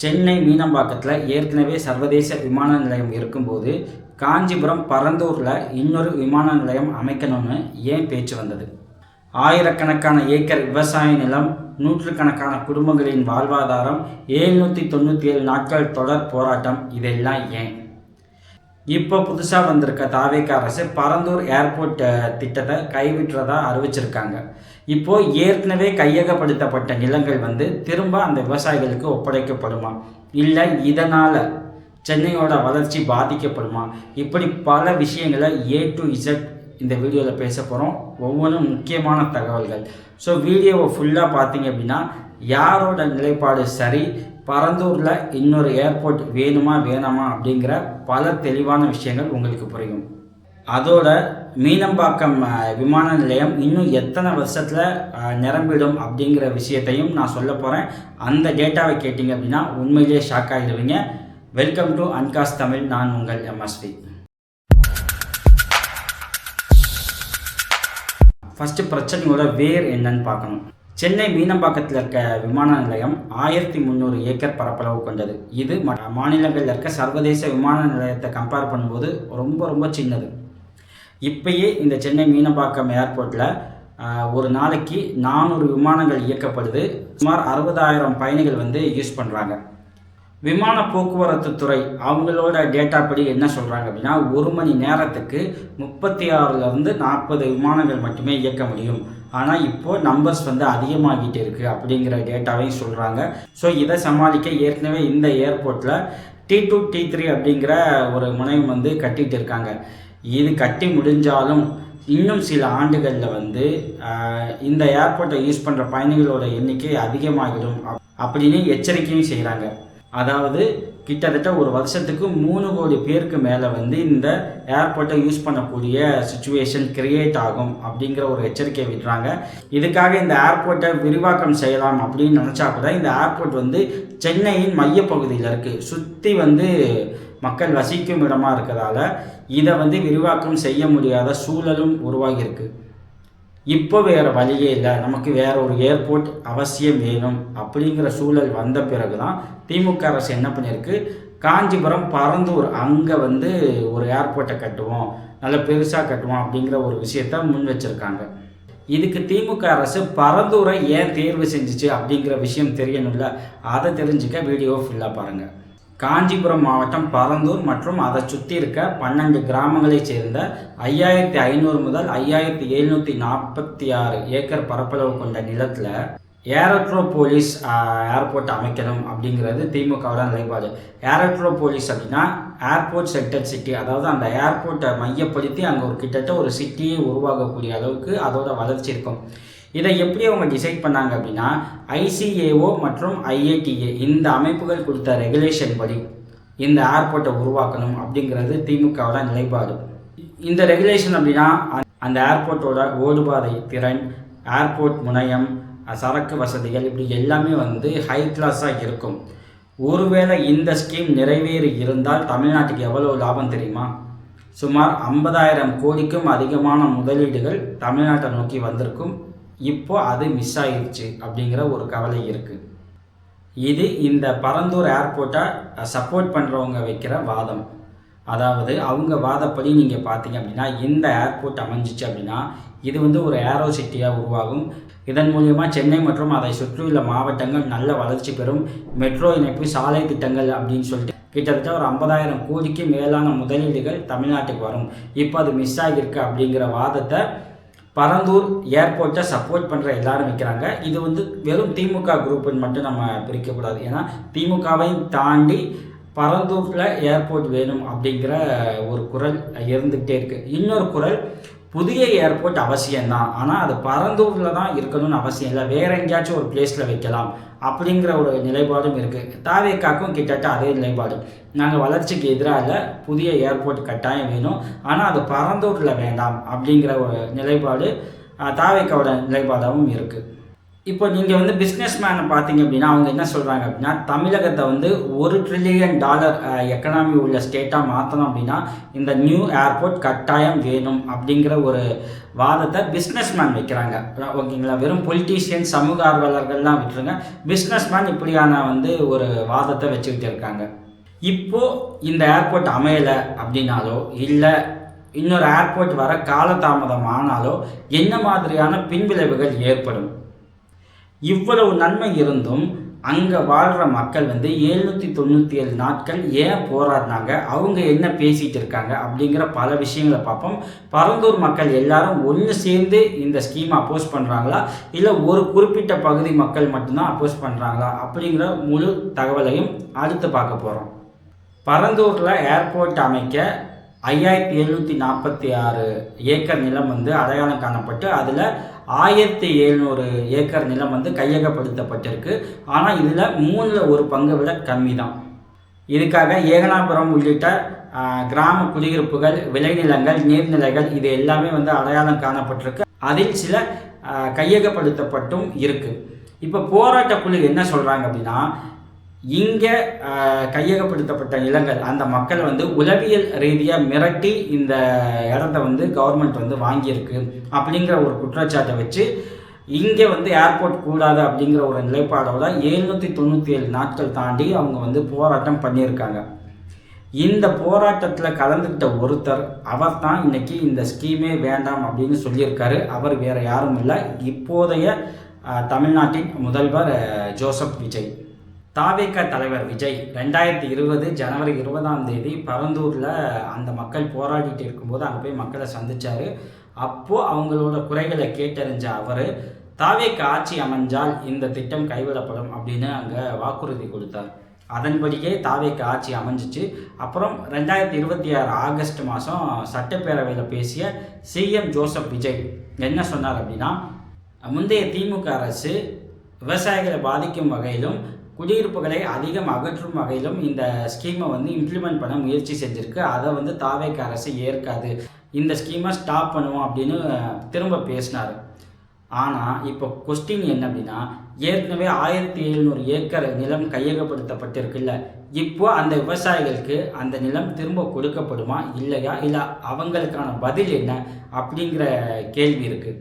சென்னை மீனம்பாக்கத்தில் ஏற்கனவே சர்வதேச விமான நிலையம் இருக்கும்போது காஞ்சிபுரம் பரந்தூரில் இன்னொரு விமான நிலையம் அமைக்கணும்னு ஏன் பேச்சு வந்தது? ஆயிரக்கணக்கான ஏக்கர் விவசாய நிலம், நூற்றுக்கணக்கான குடும்பங்களின் வாழ்வாதாரம், 797 நாட்கள் தொடர் போராட்டம், இதெல்லாம் ஏன்? இப்போ புதுசாக வந்திருக்க தாவேக அரசு பரந்தூர் ஏர்போர்ட் திட்டத்தை கைவிட்டுறதா அறிவிச்சிருக்காங்க. இப்போது ஏற்கனவே கையகப்படுத்தப்பட்ட நிலங்கள் திரும்ப அந்த விவசாயிகளுக்கு ஒப்படைக்கப்படுமா, இல்லை இதனால் சென்னையோட வளர்ச்சி பாதிக்கப்படுமா? இப்படி பல விஷயங்களை A to Z இந்த வீடியோவில் பேச போகிறோம். ஒவ்வொன்றும் முக்கியமான தகவல்கள். ஸோ வீடியோவை ஃபுல்லாக பார்த்தீங்க அப்படின்னா யாரோட நிலைப்பாடு சரி, பரந்தூரில் இன்னொரு ஏர்போர்ட் வேணுமா வேணாமா அப்படிங்கிற பல தெளிவான விஷயங்கள் உங்களுக்கு புரியும். அதோட மீனம்பாக்கம் விமான நிலையம் இன்னும் எத்தனை வருஷத்தில் நிரம்பிடும் அப்படிங்கிற விஷயத்தையும் நான் சொல்ல போகிறேன். அந்த டேட்டாவை கேட்டிங்க அப்படின்னா உண்மையிலேயே ஷாக் ஆகிடுவீங்க. வெல்கம் டு அன்காஸ் தமிழ். நான் உங்கள் MSV. ஃபஸ்ட்டு பிரச்சனையோட வேர் என்னன்னு பார்க்கணும். சென்னை மீனம்பாக்கத்தில் இருக்க விமான நிலையம் 1300 ஏக்கர் பரப்பளவு கொண்டது. இது மாநிலங்களில் இருக்க சர்வதேச விமான நிலையத்தை கம்பேர் பண்ணும்போது ரொம்ப ரொம்ப சின்னது. இப்பயே இந்த சென்னை மீனம்பாக்கம் ஏர்போர்ட்டில் ஒரு நாளைக்கு 400 விமானங்கள் இயக்கப்படுது. சுமார் 60,000 பயணிகள் யூஸ் பண்ணுறாங்க. விமான போக்குவரத்து துறை அவங்களோட டேட்டா படி என்ன சொல்கிறாங்க அப்படின்னா, ஒரு மணி நேரத்துக்கு 36லேருந்து 40 விமானங்கள் மட்டுமே இயக்க முடியும். ஆனால் இப்போது நம்பர்ஸ் அதிகமாகிட்டு இருக்குது அப்படிங்கிற டேட்டாவையும் சொல்கிறாங்க. ஸோ இதை சமாளிக்க ஏற்கனவே இந்த ஏர்போர்ட்டில் T2 T3 அப்படிங்கிற ஒரு முனையம் கட்டிகிட்டு இருக்காங்க. இது கட்டி முடிஞ்சாலும் இன்னும் சில ஆண்டுகளில் இந்த ஏர்போர்ட்டை யூஸ் பண்ணுற பயணிகளோட எண்ணிக்கை அதிகமாகிடும் அப்படின்னு எச்சரிக்கையும் செய்கிறாங்க. அதாவது கிட்டத்தட்ட ஒரு வருஷத்துக்கு 3 கோடி பேருக்கு மேலே இந்த ஏர்போர்ட்டை யூஸ் பண்ணக்கூடிய சுச்சுவேஷன் கிரியேட் ஆகும் அப்படிங்கிற ஒரு எச்சரிக்கை விடுறாங்க. இதுக்காக இந்த ஏர்போர்ட்டை விரிவாக்கம் செய்யலாம் அப்படின்னு நினச்சா கூட இந்த ஏர்போர்ட் சென்னையின் மையப்பகுதியில் இருக்குது. சுற்றி மக்கள் வசிக்கும் இடமாக இருக்கிறதால இதை விரிவாக்கம் செய்ய முடியாத சூழலும் உருவாகியிருக்கு. இப்போ வேறு வழியே இல்லை, நமக்கு வேறு ஒரு ஏர்போர்ட் அவசியம் வேணும் அப்படிங்கிற சூழல் வந்த பிறகு தான் திமுக அரசு என்ன பண்ணியிருக்கு, காஞ்சிபுரம் பரந்தூர் அங்கே ஒரு ஏர்போர்ட்டை கட்டுவோம், நல்ல பெருசாக கட்டுவோம் அப்படிங்கிற ஒரு விஷயத்த முன் வச்சுருக்காங்க. இதுக்கு திமுக அரசு பரந்தூரை ஏன் தேர்வு செஞ்சிச்சு அப்படிங்கிற விஷயம் தெரியணும்ல. அதை தெரிஞ்சுக்க வீடியோ ஃபுல்லாக பாருங்கள். காஞ்சிபுரம் மாவட்டம் பரந்தூர் மற்றும் அதை சுற்றி இருக்க 12 கிராமங்களைச் சேர்ந்த 5500 முதல் 5746 ஏக்கர் பரப்பளவு கொண்ட நிலத்தில் ஏரோட்ரோபோலிஸ் ஏர்போர்ட் அமைக்கணும் அப்படிங்கிறது திமுகவோட நிலைப்பாடு. ஏரோட்ரோபோலிஸ் அப்படின்னா ஏர்போர்ட் சென்டர் சிட்டி, அதாவது அந்த ஏர்போர்ட்டை மையப்படுத்தி அங்கே கிட்டத்தட்ட ஒரு சிட்டியை உருவாகக்கூடிய அளவுக்கு அதோட வளர்ச்சி இருக்கும். இதை எப்படி அவங்க டிசைட் பண்ணாங்க அப்படின்னா, ICAO மற்றும் IATA இந்த அமைப்புகள் கொடுத்த ரெகுலேஷன் படி இந்த ஏர்போர்ட்டை உருவாக்கணும் அப்படிங்கிறது திமுகவோட நிலைப்பாடு. இந்த ரெகுலேஷன் அப்படின்னா அந்த ஏர்போர்ட்டோட ஓடுபாதை திறன், ஏர்போர்ட் முனையம், சரக்கு வசதிகள், இப்படி எல்லாமே ஹை கிளாஸாக இருக்கும். ஒருவேளை இந்த ஸ்கீம் நிறைவேறி இருந்தால் தமிழ்நாட்டுக்கு எவ்வளோ லாபம் தெரியுமா? சுமார் 50,000 கோடிக்கும் அதிகமான முதலீடுகள் தமிழ்நாட்டை நோக்கி வந்திருக்கும். இப்போ அது மிஸ் ஆகிடுச்சு அப்படிங்கிற ஒரு கவலை இருக்குது. இது இந்த பரந்தூர் ஏர்போர்ட்டை சப்போர்ட் பண்ணுறவங்க வைக்கிற வாதம். அதாவது அவங்க வாதப்படி நீங்கள் பார்த்தீங்க அப்படின்னா இந்த ஏர்போர்ட் அமைஞ்சிச்சு அப்படின்னா இது ஒரு ஏரோ சிட்டியாக உருவாகும். இதன் மூலயமா சென்னை மற்றும் அதை சுற்றியுள்ள மாவட்டங்கள் நல்ல வளர்ச்சி பெறும். மெட்ரோ இணைப்பு, சாலை திட்டங்கள் அப்படின்னு சொல்லிட்டு கிட்டத்தட்ட ஒரு 50,000 கோடிக்கு மேலான முதலீடுகள் தமிழ்நாட்டுக்கு வரும். இப்போ அது மிஸ் ஆகியிருக்கு அப்படிங்கிற வாதத்தை பரந்தூர் ஏர்போர்ட்டை சப்போர்ட் பண்ணுற எல்லாரும் வைக்கிறாங்க. இது வெறும் திமுக குரூப்புன்னு மட்டும் நம்ம பிரிக்கக்கூடாது. ஏன்னா திமுகவையும் தாண்டி பரந்தூரில் ஏர்போர்ட் வேணும் அப்படிங்கிற ஒரு குரல் இருந்துகிட்டே இருக்குது. இன்னொரு குரல், புதிய ஏர்போர்ட் அவசியம்தான், ஆனால் அது பரந்தூரில் தான் இருக்கணும்னு அவசியம் இல்லை, வேறு எங்கேயாச்சும் ஒரு பிளேஸில் வைக்கலாம் அப்படிங்கிற ஒரு நிலைப்பாடும் இருக்குது. தாவேக்காக்கும் கிட்டத்தட்ட அதே நிலைப்பாடு. நாங்கள் வளர்ச்சிக்கு எதிராக இல்லை, புதிய ஏர்போர்ட் கட்டாயம் வேணும், ஆனால் அது பரந்தூரில் வேண்டாம் அப்படிங்கிற ஒரு நிலைப்பாடு தாவேக்காவோட நிலைப்பாடாகவும் இருக்குது. இப்போ நீங்கள் வந்து பிஸ்னஸ் மேனை பார்த்தீங்க அப்படின்னா அவங்க என்ன சொல்கிறாங்க அப்படின்னா, தமிழகத்தை வந்து $1 ட்ரில்லியன் எக்கனாமி உள்ள ஸ்டேட்டாக மாற்றணும் அப்படின்னா இந்த நியூ ஏர்போர்ட் கட்டாயம் வேணும் அப்படிங்கிற ஒரு வாதத்தை பிஸ்னஸ் மேன் வைக்கிறாங்க. ஓகேங்களா, வெறும் பொலிட்டீஷியன் சமூக ஆர்வலர்கள்லாம் விட்டுருங்க, பிஸ்னஸ் மேன் இப்படியான வந்து ஒரு வாதத்தை வச்சுக்கிட்டு இருக்காங்க. இப்போது இந்த ஏர்போர்ட் அமையலை அப்படின்னாலோ இல்லை இன்னொரு ஏர்போர்ட் வர காலதாமதம் ஆனாலோ என்ன மாதிரியான பின்விளைவுகள் ஏற்படும்? இவ்வளவு நன்மை இருந்தும் அங்கே வாழ்கிற மக்கள் வந்து 797 நாட்கள் ஏன் போராடினாங்க, அவங்க என்ன பேசிகிட்டு இருக்காங்க அப்படிங்கிற பல விஷயங்களை பார்ப்போம். பரந்தூர் மக்கள் எல்லாரும் ஒன்று சேர்ந்து இந்த ஸ்கீமை அப்போஸ் பண்ணுறாங்களா, இல்லை ஒரு குறிப்பிட்ட பகுதி மக்கள் மட்டும்தான் அப்போஸ் பண்ணுறாங்களா அப்படிங்கிற முழு தகவலையும் அடுத்து பார்க்க போகிறோம். பரந்தூரில் ஏர்போர்ட் அமைக்க 5746 ஏக்கர் நிலம் வந்து அடையாளம் காணப்பட்டு அதில் 1700 ஏக்கர் நிலம் வந்து கையகப்படுத்தப்பட்டிருக்கு. ஆனால் இதில் 1/3 பங்கை விட கம்மி தான். இதுக்காக ஏகனாபுரம் உள்ளிட்ட கிராம குடியிருப்புகள், விளைநிலங்கள், நீர்நிலைகள் இது எல்லாமே வந்து அடையாளம் காணப்பட்டிருக்கு. அதில் சில கையகப்படுத்தப்பட்டும் இருக்குது. இப்போ போராட்ட குழு என்ன சொல்கிறாங்க அப்படின்னா, இங்கே கையகப்படுத்தப்பட்ட நிலங்கள் அந்த மக்கள் வந்து உளவியல் ரீதியாக மிரட்டி இந்த இடத்த வந்து கவர்மெண்ட் வந்து வாங்கியிருக்கு அப்படிங்கிற ஒரு குற்றச்சாட்டை வச்சு இங்கே வந்து ஏர்போர்ட் கூடாது அப்படிங்கிற ஒரு நிலைப்பாடோட 797 நாட்கள் தாண்டி அவங்க வந்து போராட்டம் பண்ணியிருக்காங்க. இந்த போராட்டத்தில் கலந்துக்கிட்ட ஒருத்தர், அவர் தான் இன்றைக்கி இந்த ஸ்கீமே வேண்டாம் அப்படின்னு சொல்லியிருக்காரு. அவர் வேறு யாரும் இல்லை, இப்போதைய தமிழ்நாட்டின் முதல்வர் ஜோசப் விஜய். தாவேக தலைவர் விஜய் 2020 ஜனவரி 20 பரந்தூரில் அந்த மக்கள் போராடிட்டு இருக்கும்போது அங்கே போய் மக்களை சந்தித்தார். அப்போது அவங்களோட குறைகளை கேட்டறிஞ்ச அவர் தாவேக ஆட்சி அமைஞ்சால் இந்த திட்டம் கைவிடப்படும் அப்படின்னு அங்கே வாக்குறுதி கொடுத்தார். அதன்படியே தாவேக ஆட்சி அமைஞ்சிச்சு. அப்புறம் 2026 ஆகஸ்ட் மாதம் சட்டப்பேரவையில் பேசிய சிஎம் ஜோசப் விஜய் என்ன சொன்னார் அப்படின்னா, முந்தைய திமுக அரசு விவசாயிகளை பாதிக்கும் வகையிலும் குடியிருப்புகளை அதிகம் அகற்றும் வகையிலும் இந்த ஸ்கீமை வந்து இம்ப்ளிமெண்ட் பண்ண முயற்சி செஞ்சுருக்கு. அதை வந்து தாவேக அரசு ஏற்காது, இந்த ஸ்கீமை ஸ்டாப் பண்ணுவோம் அப்படின்னு திரும்ப பேசினார். ஆனால் இப்போ கொஸ்டின் என்ன அப்படின்னா, ஏற்கனவே 1700 ஏக்கர் நிலம் கையகப்படுத்தப்பட்டிருக்குல்ல, இப்போது அந்த விவசாயிகளுக்கு அந்த நிலம் திரும்ப கொடுக்கப்படுமா இல்லையா, இல்லை அவங்களுக்கான பதில் என்ன அப்படிங்கிற கேள்வி இருக்குது.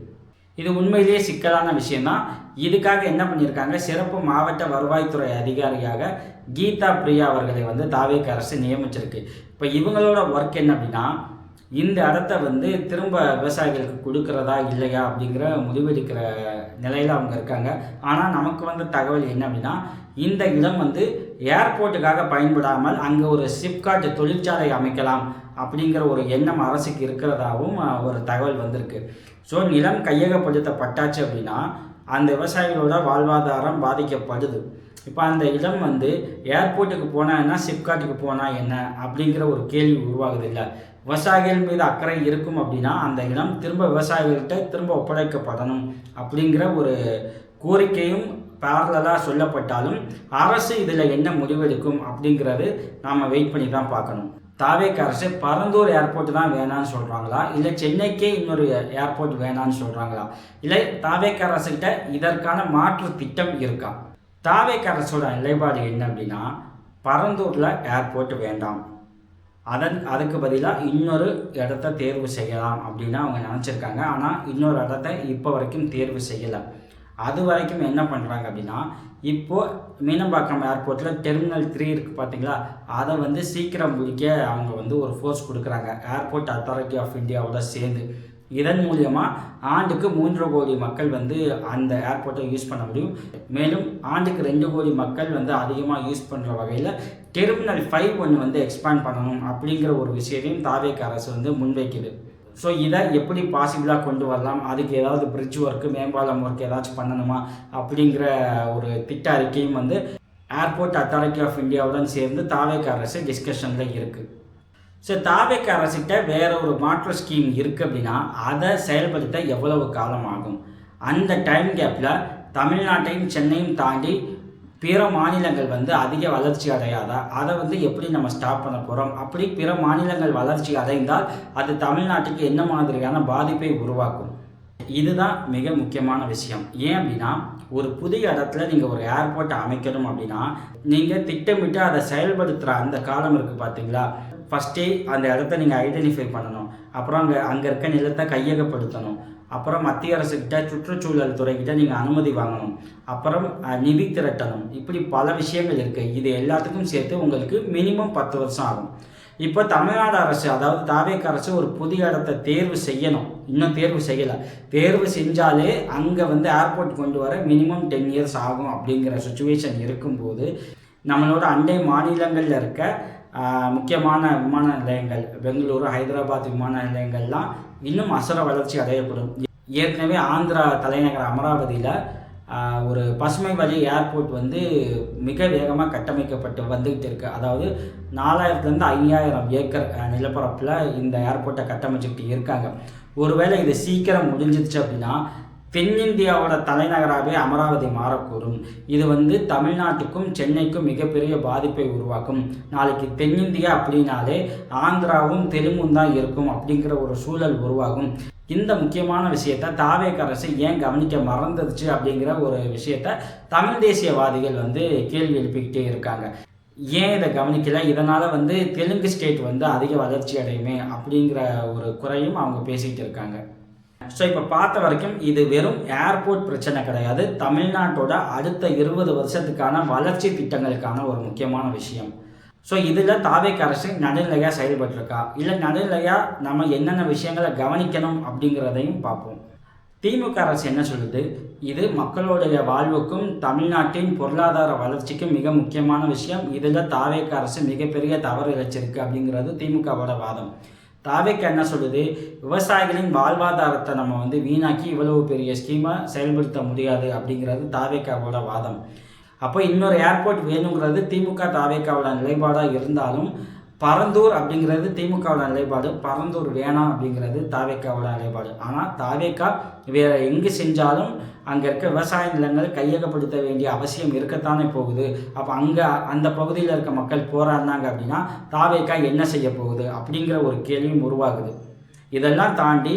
இது உண்மையிலேயே சிக்கலான விஷயந்தான். இதுக்காக என்ன பண்ணியிருக்காங்க, சிறப்பு மாவட்ட வருவாய்த்துறை அதிகாரியாக கீதா பிரியா அவர்களை வந்து தாவேக அரசு நியமிச்சிருக்கு. இப்போ இவங்களோட ஒர்க் என்ன அப்படின்னா, இந்த இடத்த வந்து திரும்ப விவசாயிகளுக்கு கொடுக்குறதா இல்லையா அப்படிங்கிற முடிவெடுக்கிற நிலையில் அவங்க இருக்காங்க. ஆனால் நமக்கு வந்த தகவல் என்ன அப்படின்னா, இந்த இடம் வந்து ஏர்போர்ட்டுக்காக பயன்படாமல் அங்கே ஒரு சிப்காட் தொழிற்சாலை அமைக்கலாம் அப்படிங்கிற ஒரு எண்ணம் அரசுக்கு இருக்கிறதாகவும் ஒரு தகவல் வந்திருக்கு. ஸோ நிலம் கையகப்படுத்தப்பட்டாச்சு அப்படின்னா அந்த விவசாயிகளோட வாழ்வாதாரம் பாதிக்கப்படுது. இப்போ அந்த இடம் வந்து ஏர்போர்ட்டுக்கு போனால் என்ன, சிப்காட்டுக்கு போனால் என்ன அப்படிங்கிற ஒரு கேள்வி உருவாகுது. இல்லை, விவசாயிகள் மீது அக்கறை இருக்கும் அப்படின்னா அந்த இடம் திரும்ப விவசாயிகள்கிட்ட திரும்ப ஒப்படைக்கப்படணும் அப்படிங்கிற ஒரு கோரிக்கையும் பேரலாக சொல்லப்பட்டாலும் அரசு இதில் என்ன முடிவெடுக்கும் அப்படிங்கிறது நாம் வெயிட் பண்ணி தான் பார்க்கணும். தாவேக அரசு பரந்தூர் ஏர்போர்ட் தான் வேணான்னு சொல்கிறாங்களா, இல்லை சென்னைக்கே இன்னொரு ஏர்போர்ட் வேணான்னு சொல்கிறாங்களா, இல்லை தாவேக அரசுகிட்ட இதற்கான மாற்று திட்டம் இருக்கா? தாவேக அரசோட நிலைப்பாடு என்ன அப்படின்னா, பரந்தூரில் ஏர்போர்ட் வேண்டாம், அதுக்கு பதிலாக இன்னொரு இடத்த தேர்வு செய்யலாம் அப்படின்னு அவங்க நினச்சிருக்காங்க. ஆனால் இன்னொரு இடத்த இப்போ வரைக்கும் தேர்வு செய்யலை. அது வரைக்கும் என்ன பண்ணுறாங்க அப்படின்னா, இப்போது மீனம்பாக்கம் ஏர்போர்ட்டில் டெர்மினல் 3 இருக்குது பார்த்தீங்களா, அதை வந்து சீக்கிரம் முடிக்க அவங்க வந்து ஒரு ஃபோர்ஸ் கொடுக்குறாங்க ஏர்போர்ட் அத்தாரிட்டி ஆஃப் இந்தியாவோட சேர்ந்து. இதன் மூலியமாக ஆண்டுக்கு 3 கோடி மக்கள் வந்து அந்த ஏர்போர்ட்டை யூஸ் பண்ண முடியும். மேலும் ஆண்டுக்கு 2 கோடி மக்கள் வந்து அதிகமாக யூஸ் பண்ணுற வகையில் டெர்மினல் 5 ஒன்று வந்து எக்ஸ்பேண்ட் பண்ணணும் அப்படிங்கிற ஒரு விஷயத்தையும் தாவேக அரசு வந்து முன்வைக்குது. ஸோ இதை எப்படி பாசிபிளாக கொண்டு வரலாம், அதுக்கு ஏதாவது பிரிட்ஜ் ஒர்க்கு, மேம்பாலம் ஒர்க் ஏதாச்சும் பண்ணணுமா அப்படிங்கிற ஒரு திட்ட அறிக்கையும் வந்து ஏர்போர்ட் அத்தாரிட்டி ஆஃப் இந்தியாவுடன் சேர்ந்து தாவேக அரசு டிஸ்கஷனில் இருக்குது. ஸோ தாவேக அரசுகிட்ட வேறு ஒரு மாற்று ஸ்கீம் இருக்குது அப்படின்னா அதை செயல்படுத்த எவ்வளவு காலம் ஆகும்? அந்த டைம் கேப்பில் தமிழ்நாட்டையும் சென்னையும் தாண்டி பிற மாநிலங்கள் வந்து அதிக வளர்ச்சி அடையாதா, அதை வந்து எப்படி நம்ம ஸ்டாப் பண்ண போகிறோம்? அப்படி பிற மாநிலங்கள் வளர்ச்சி அடைந்தால் அது தமிழ்நாட்டுக்கு என்ன மாதிரியான பாதிப்பை உருவாக்கும்? இதுதான் மிக முக்கியமான விஷயம். ஏன் அப்படின்னா ஒரு புதிய இடத்துல நீங்கள் ஒரு ஏர்போர்ட்டை அமைக்கணும் அப்படின்னா நீங்கள் திட்டமிட்டு அதை செயல்படுத்துகிற அந்த காலம் இருக்குது பார்த்தீங்களா. ஃபஸ்ட்டே அந்த இடத்த நீங்கள் ஐடென்டிஃபை பண்ணணும். அப்புறம் அங்கே இருக்க நிலத்தை கையகப்படுத்தணும். அப்புறம் மத்திய அரசுக்கிட்ட சுற்றுச்சூழல் துறைக்கிட்ட நீங்கள் அனுமதி வாங்கணும். அப்புறம் நிதி திரட்டணும். இப்படி பல விஷயங்கள் இருக்குது. இது எல்லாத்துக்கும் சேர்த்து உங்களுக்கு மினிமம் 10 வருஷம் ஆகும். இப்போ தமிழ்நாடு அரசு, அதாவது தாவேக அரசு ஒரு புதிய இடத்தை தேர்வு செய்யணும். இன்னும் தேர்வு செய்யலை. தேர்வு செஞ்சாலே அங்கே ஏர்போர்ட் கொண்டு வர மினிமம் 10 இயர்ஸ் ஆகும். அப்படிங்கிற சுச்சுவேஷன் இருக்கும்போது நம்மளோட அண்டை மாநிலங்களில் இருக்க முக்கியமான விமான நிலையங்கள், பெங்களூரு, ஹைதராபாத் விமான நிலையங்கள்லாம் இன்னும் அசுர வளர்ச்சி அடையப்படும். ஏற்கனவே ஆந்திரா தலைநகர் அமராவதியில் ஒரு பசுமை வழி ஏர்போர்ட் மிக வேகமாக கட்டமைக்கப்பட்டு வந்துக்கிட்டு இருக்குது. அதாவது 4000 to 5000 ஏக்கர் நிலப்பரப்பில் இந்த ஏர்போர்ட்டை கட்டமைச்சிக்கிட்டு இருக்காங்க. ஒருவேளை இது சீக்கிரம் முடிஞ்சிருச்சு அப்படின்னா தென்னிந்தியாவோட தலைநகராகவே அமராவதி மாறக்கூடும். இது தமிழ்நாட்டுக்கும் சென்னைக்கும் மிகப்பெரிய பாதிப்பை உருவாக்கும். நாளைக்கு தென்னிந்தியா அப்படின்னாலே ஆந்திராவும் தெலுங்கும் தான் இருக்கும் அப்படிங்கிற ஒரு சூழல் உருவாகும். இந்த முக்கியமான விஷயத்தை தாவேக அரசு ஏன் கவனிக்க மறந்துருச்சு அப்படிங்கிற ஒரு விஷயத்தை தமிழ் தேசியவாதிகள் கேள்வி எழுப்பிக்கிட்டே இருக்காங்க. ஏன் இதை கவனிக்கல, இதனால் தெலுங்கு ஸ்டேட் அதிக வளர்ச்சி அடையுமே அப்படிங்கிற ஒரு குறையும் அவங்க பேசிகிட்டு இருக்காங்க. ஸோ இப்போ பார்த்த வரைக்கும் இது வெறும் ஏர்போர்ட் பிரச்சனை கிடையாது. தமிழ்நாட்டோட அடுத்த 20 வருஷத்துக்கான வளர்ச்சி திட்டங்களுக்கான ஒரு முக்கியமான விஷயம். ஸோ இதில் தாவேக அரசு நடுநிலையாக செயல்பட்டுருக்கா, இல்லை நடுநிலையாக நம்ம என்னென்ன விஷயங்களை கவனிக்கணும் அப்படிங்கிறதையும் பார்ப்போம். திமுக அரசு என்ன சொல்லுது, இது மக்களுடைய வாழ்வுக்கும் தமிழ்நாட்டின் பொருளாதார வளர்ச்சிக்கும் மிக முக்கியமான விஷயம். இதில் தாவேக அரசு மிகப்பெரிய தவறு இழைச்சிருக்கு அப்படிங்கிறது திமுகவோட வாதம். தாவேக என்ன சொல்லுது, விவசாயிகளின் வாழ்வாதாரத்தை நம்ம வீணாக்கி இவ்வளவு பெரிய ஸ்கீமை செயல்படுத்த முடியாது அப்படிங்கிறது தாவேகாவோட வாதம். அப்போ இன்னொரு ஏர்போர்ட் வேணுங்கிறது திமுக தாவேகாவோட நிலைப்பாடாக இருந்தாலும் பரந்தூர் அப்படிங்கிறது திமுகவோட நிலைப்பாடு, பரந்தூர் வேணாம் அப்படிங்கிறது தாவேகாவோட நிலைப்பாடு. ஆனால் தாவேகா வேறு எங்கே செஞ்சாலும் அங்கே இருக்க விவசாய நிலங்கள் கையகப்படுத்த வேண்டிய அவசியம் இருக்கத்தானே போகுது. அப்போ அங்கே அந்த பகுதியில் இருக்க மக்கள் போராடினாங்க அப்படின்னா தாவேகா என்ன செய்ய போகுது அப்படிங்கிற ஒரு கேள்வியும் உருவாகுது. இதெல்லாம் தாண்டி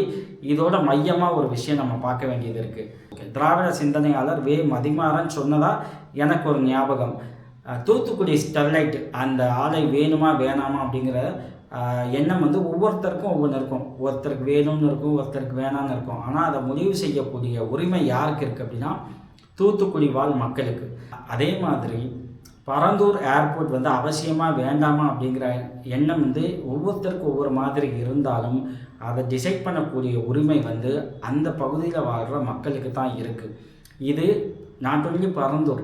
இதோட மையமாக ஒரு விஷயம் நம்ம பார்க்க வேண்டியது இருக்குது. திராவிட சிந்தனையாளர் வே. மதிமாறன் சொன்னதாக எனக்கு ஒரு ஞாபகம். தூத்துக்குடி ஸ்டெர்லைட் அந்த ஆலை வேணுமா வேணாமா அப்படிங்கிற எண்ணம் ஒவ்வொருத்தருக்கும் ஒவ்வொன்று இருக்கும். ஒருத்தருக்கு வேணும்னு இருக்கும், ஒருத்தருக்கு வேணான்னு இருக்கும். ஆனால் அதை முடிவு செய்யக்கூடிய உரிமை யாருக்கு இருக்குது அப்படின்னா தூத்துக்குடி வாழ் மக்களுக்கு. அதே மாதிரி பரந்தூர் ஏர்போர்ட் அவசியமாக வேண்டாமா அப்படிங்கிற எண்ணம் ஒவ்வொருத்தருக்கும் ஒவ்வொரு மாதிரி இருந்தாலும் அதை டிசைட் பண்ணக்கூடிய உரிமை அந்த பகுதியில் வாழ்கிற மக்களுக்கு தான் இருக்குது. இது நாட் ஒன்லி பரந்தூர்.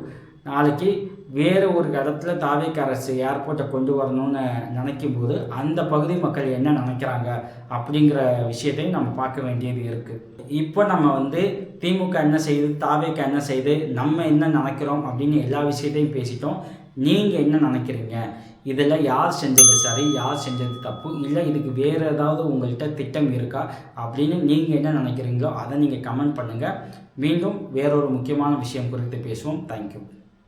நாளைக்கு வேறு ஒரு இடத்துல தாவேக அரசு ஏர்போர்ட்டை கொண்டு வரணும்னு நினைக்கும் போது அந்த பகுதி மக்கள் என்ன நினைக்கிறாங்க அப்படிங்கிற விஷயத்தையும் நம்ம பார்க்க வேண்டியது இருக்குது. இப்போ நம்ம திமுக என்ன செய்யுது, தாவேக என்ன செய்யுது, நம்ம என்ன நினைக்கிறோம் அப்படின்னு எல்லா விஷயத்தையும் பேசிட்டோம். நீங்கள் என்ன நினைக்கிறீங்க, இதில் யார் செஞ்சது சரி, யார் செஞ்சது தப்பு, இல்லை இதுக்கு வேறு ஏதாவது உங்கள்கிட்ட திட்டம் இருக்கா அப்படின்னு நீங்கள் என்ன நினைக்கிறீங்களோ அதை நீங்கள் கமெண்ட் பண்ணுங்கள். மீண்டும் வேறொரு முக்கியமான விஷயம் குறித்து பேசுவோம். தேங்க்யூ.